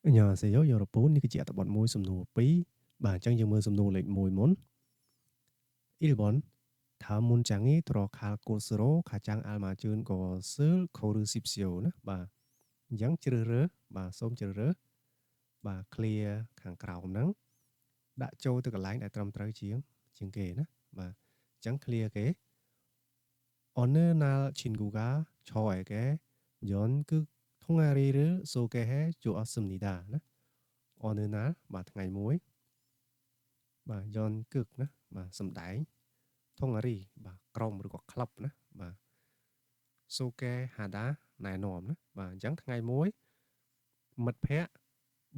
안녕하세요, 여러분.នេះគឺជាអត្ថបទមួយសំណួរ2បាទអញ្ចឹងយើងមើលសំណួរលេខ1មុន 1번 다음 문장이 들어갈 곳으로 가장 알맞은 것을 고르십시오 ណាបាទអញ្ចឹងជ្រើសរើសបាទសូមជ្រើសរើសបាទ clear ខាងក្រោមហ្នឹងដាក់ចូលទៅកន្លែងដែលត្រឹមត្រូវជាងគេណាបាទអញ្ចឹង clear គេ 어느 날 친구가 저에게 연극 통아리를 소개해 주었습니다 ណា 어느 날 បាទថ្ងៃមួយបាទយន្តគឹកណាបាទសំដែងធងអារីបាទក្រុមឬក៏ក្លឹបណាបាទសូកេហាដាណែនាំណាបាទអញ្ចឹងថ្ងៃមួយមិត្តភ័ក្តិ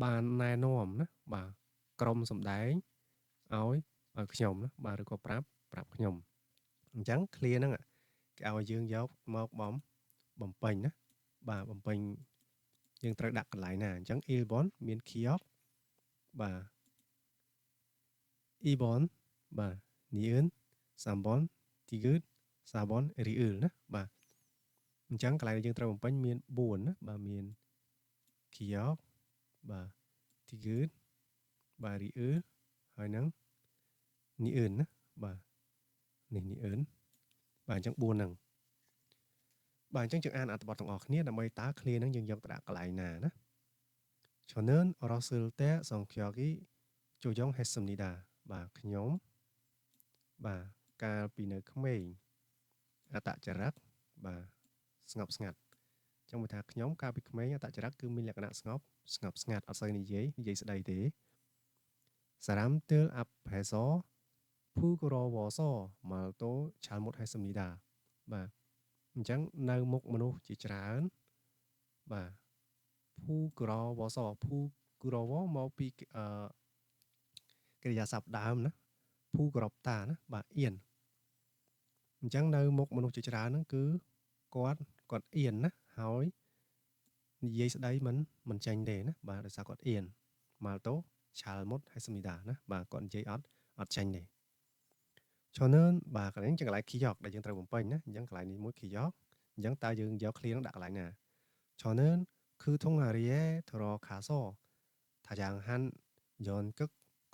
បានណែនាំណាបាទក្រុមសំដែងឲ្យខ្ញុំណាបាទឬក៏ប្រាប់ខ្ញុំអញ្ចឹង clear ហ្នឹងគេឲ្យយើងយកមកបំពេញណាបាទបំពេញយើងត្រូវដាក់កន្លែងណាអញ្ចឹង 1번មាន kiok បាទ 2번បាទ ni은 3번 tigut 4번 riul ណាបាទអញ្ចឹងកន្លែងដែលយើងត្រូវបំពេញមាន4ណាបាទមាន kiok បាទ tigut បាទ riul ហើយនឹង ni은 ណាបាទនេះ ni은 បាទអញ្ចឹង4ហ្នឹងបាទអញ្ចឹងយើងអានអត្ថបទទាំងអស់គ្នាដើម្បីតើ clear ហ្នឹងយើងយកទៅដាក់កន្លែងណាណា저는 어렸을 때 성격이 조용했습니다បាទខ្ញុំបាទកាលពីនៅក្មេងអត្តចរិតបាទស្ងប់ស្ងាត់អញ្ចឹងបើថាខ្ញុំកាលពីក្មេងអត្តចរិតគឺមានលក្ខណៈស្ងប់ស្ងាត់អត់សូវនិយាយស្ដីទេ사람들 앞에서 부끄러워서 말도 잘 못했습니다បាទអញ្ចឹងនៅមុខមនុស្សជាច្រើនបាទ 부끄러워서 부끄러워 មកពីកិរិយាសព្ទដើមណា 부끄럽다 ណាបាទអៀនអញ្ចឹងនៅមុខមនុស្សជាច្រើនហ្នឹងគឺគាត់អៀនណាហើយនិយាយស្ដីមិនចាញ់ទេណាបាទដោយសារគាត់អៀនមកតូឆាល់មុតហើយសម្ដាណាបាទគាត់និយាយអត់ចាញ់ទេ저는បាទកន្លែងចឹងកន្លែង 키역 ដែលយើងត្រូវបំពេញណាអញ្ចឹងកន្លែងនេះមួយ 키역 អញ្ចឹងតើយើងយក clear នឹងដាក់កន្លែងណា저는 그 동아리에 들어가서 다양한 연극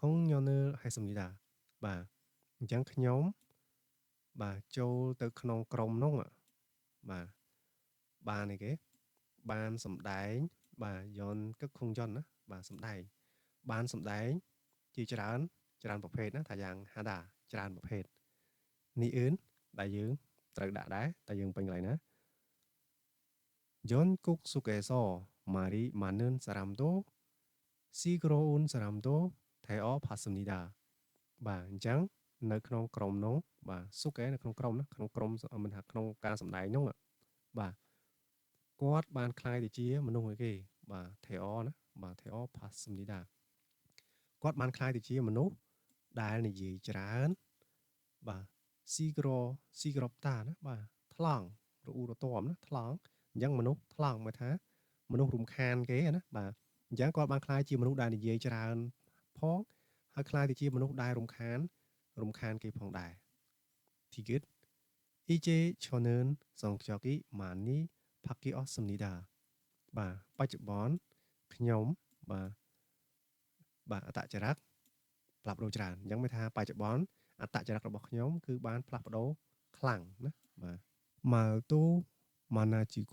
공연을 했습니다បាទអញ្ចឹងខ្ញុំបាទចូលទៅក្នុងក្រុមនោះបាទបានអីគេបានសម្ដែងបាទយន្តគឹកខុងយន្តណាបាទសម្ដែងបានសម្ដែងជាច្រើនប្រភេទណាថាយ៉ាងហាដាច្រើនប្រភេទនេះអឿនដែលយើងត្រូវដាក់ដែរតែយើងពេញកន្លែងណា연극 속에서 말이 많은 사람도 시끄러운 사람도 되어 봤습니다បាទអញ្ចឹងនៅក្នុងក្រុមនោះបាទសុកេនៅក្នុងក្រុមណាក្នុងក្រុមមិនថាក្នុងការសម្ដែងនោះបាទគាត់បានคล้ายទៅជាមនុស្សមួយគេបាទ theo ណាបាទ theo pasmnida គាត់បានคล้ายទៅជាមនុស្សដែលនិយាយច្រើនបាទ sigropta ណាបាទថ្លង់រអ៊ូរទាំណាថ្លង់អញ្ចឹងមនុស្សថ្លង់មកថាមនុស្សរំខានគេណាបាទអញ្ចឹងគាត់បានคล้ายជាមនុស្សដែលនិយាយច្រើនផងហើយคล้ายទៅជាមនុស្សដែលរំខានគេផងដែរ Tigit 이제 저는 성격이 많이 바뀌었습니다បាទបច្ចុប្បន្នខ្ញុំបាទអត្តចរិតផ្លាស់ប្ដូរច្រើនអញ្ចឹងមានថាបច្ចុប្បន្នអត្តចរិតរបស់ខ្ញុំគឺបានផ្លាស់ប្ដូរខ្លាំងណាបាទ 말도 많아지고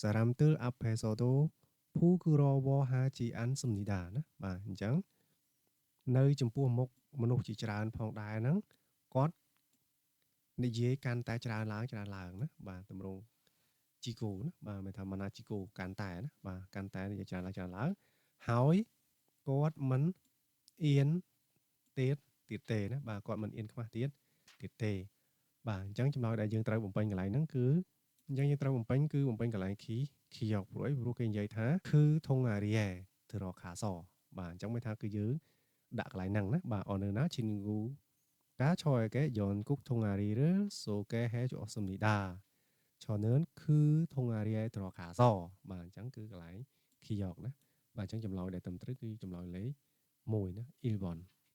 사람들 앞에서도 부끄러워하지 않습니다ណាបាទអញ្ចឹងនៅចំពោះមុខមនុស្សជាច្រើនផងដែរហ្នឹងគាត់និយាយកាន់តែច្រើនឡើងណាបាទតម្រងជីកូណាបាទមានថាម៉ាណាជីកូកាន់តែណាបាទកាន់តែនិយាយច្រើនឡើងហើយគាត់មិនអៀនទៀតទេណាបាទគាត់មិនអៀនខ្មាស់ទៀតទេបាទអញ្ចឹងចំណុចដែលយើងត្រូវបំពេញកន្លែងហ្នឹងគឺអញ្ចឹងយើងត្រូវបំពេញកន្លែង key យកព្រោះគេនិយាយថាគឺធងអារីយ៉ែទៅរកខាសបាទអញ្ចឹងមានថាគឺយើងដាក់កន្លែងហ្នឹងណាបាទ 어느 날 친구가 저에게 연극 동아리를 소개해주었습니다. 저는 그 동아리에 들어가서 បាទអញ្ចឹងគឺកន្លែង key យកណាបាទអញ្ចឹងចម្លើយដែលត្រឹមត្រូវគឺចម្លើយលេខ1ណា1번